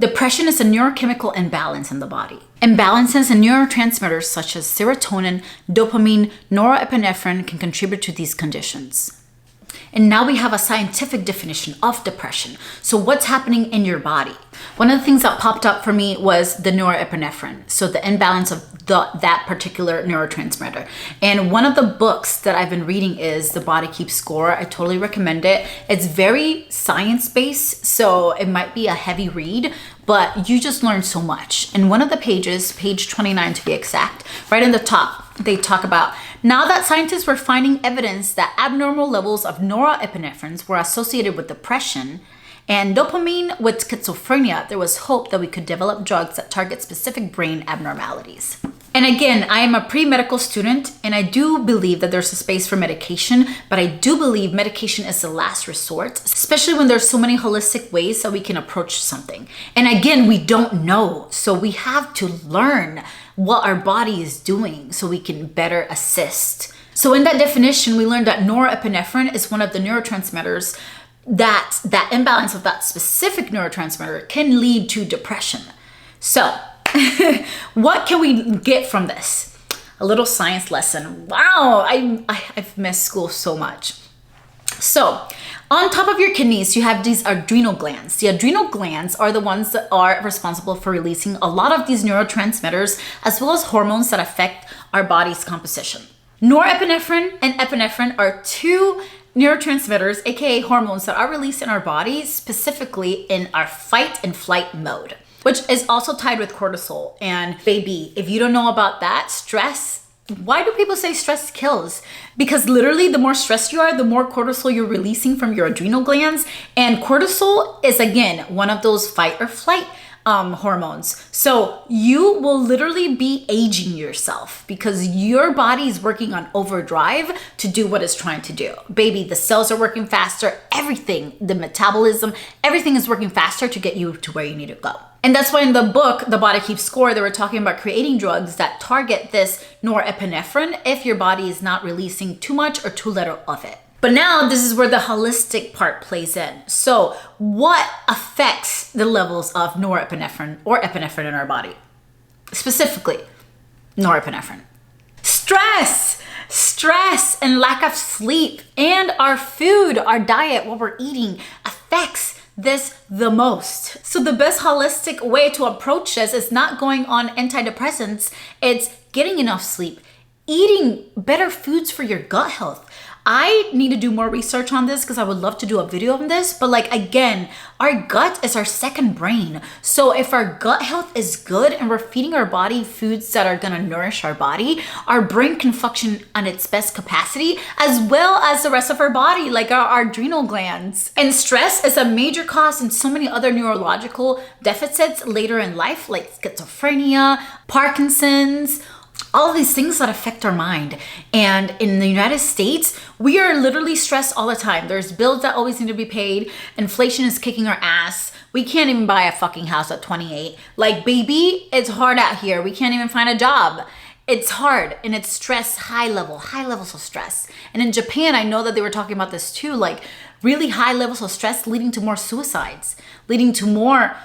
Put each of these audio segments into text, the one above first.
Depression is a neurochemical imbalance in the body. Imbalances in neurotransmitters such as serotonin, dopamine, norepinephrine can contribute to these conditions. And now we have a scientific definition of depression. So what's happening in your body? One of the things that popped up for me was the norepinephrine. So the imbalance of that particular neurotransmitter. And one of the books that I've been reading is The Body Keeps Score. I totally recommend it. It's very science-based, so it might be a heavy read, but you just learn so much. And one of the pages, page 29 to be exact, right in the top, they talk about, now that scientists were finding evidence that abnormal levels of norepinephrine were associated with depression and dopamine with schizophrenia, there was hope that we could develop drugs that target specific brain abnormalities. And again, I am a pre-medical student and I do believe that there's a space for medication, but I do believe medication is the last resort, especially when there's so many holistic ways that we can approach something. And again, we don't know, so we have to learn what our body is doing so we can better assist. So in that definition, we learned that norepinephrine is one of the neurotransmitters that imbalance of that specific neurotransmitter can lead to depression. So what can we get from this? A little science lesson. Wow, I've missed school so much. So on top of your kidneys, you have these adrenal glands. The adrenal glands are the ones that are responsible for releasing a lot of these neurotransmitters as well as hormones that affect our body's composition. Norepinephrine and epinephrine are two neurotransmitters, aka hormones, that are released in our body, specifically in our fight and flight mode, which is also tied with cortisol. And baby, if you don't know about that, stress, why do people say stress kills? Because literally the more stressed you are, the more cortisol you're releasing from your adrenal glands. And cortisol is, again, one of those fight or flight hormones. So you will literally be aging yourself because your body is working on overdrive to do what it's trying to do. Baby, the cells are working faster, everything, the metabolism, everything is working faster to get you to where you need to go. And that's why in the book, The Body Keeps Score, they were talking about creating drugs that target this norepinephrine if your body is not releasing too much or too little of it. But now this is where the holistic part plays in. So what affects the levels of norepinephrine or epinephrine in our body? Specifically, norepinephrine. Stress and lack of sleep and our food, our diet, what we're eating affects this the most. So the best holistic way to approach this is not going on antidepressants, it's getting enough sleep, eating better foods for your gut health. I need to do more research on this because I would love to do a video on this, but like, again, our gut is our second brain. So if our gut health is good and we're feeding our body foods that are gonna nourish our body, our brain can function on its best capacity as well as the rest of our body, like our adrenal glands. And stress is a major cause in so many other neurological deficits later in life, like schizophrenia, Parkinson's, all of these things that affect our mind. And in the United States, we are literally stressed all the time. There's bills that always need to be paid. Inflation is kicking our ass. We can't even buy a fucking house at 28. Like, baby, it's hard out here. We can't even find a job. It's hard and it's stress, high levels of stress. And in Japan, I know that they were talking about this too, like really high levels of stress leading to more suicides, leading to more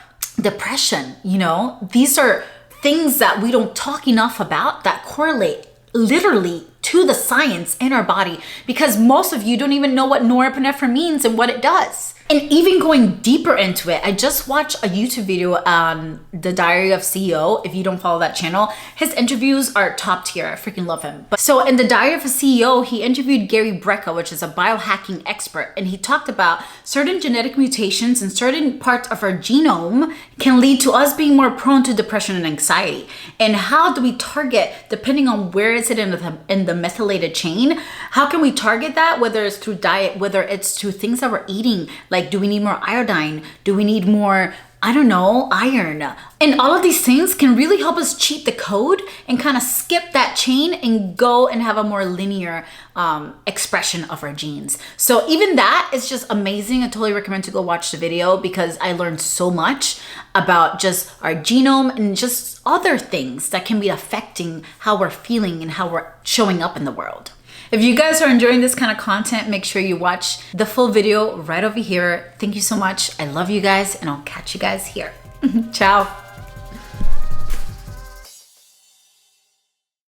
depression, you know? These are things that we don't talk enough about that correlate literally to the science in our body, because most of you don't even know what norepinephrine means and what it does. And even going deeper into it, I just watched a YouTube video on The Diary of CEO. If you don't follow that channel, his interviews are top tier. I freaking love him. So in The Diary of a CEO, he interviewed Gary Brecka, which is a biohacking expert. And he talked about certain genetic mutations in certain parts of our genome can lead to us being more prone to depression and anxiety. And how do we target, depending on where is it in the methylated chain, how can we target that? Whether it's through diet, whether it's through things that we're eating, like do we need more iodine? Do we need more, I don't know, iron? And all of these things can really help us cheat the code and kind of skip that chain and go and have a more linear expression of our genes. So even that is just amazing. I totally recommend to go watch the video because I learned so much about just our genome and just other things that can be affecting how we're feeling and how we're showing up in the world. If you guys are enjoying this kind of content, make sure you watch the full video right over here. Thank you so much. I love you guys, and I'll catch you guys here. Ciao.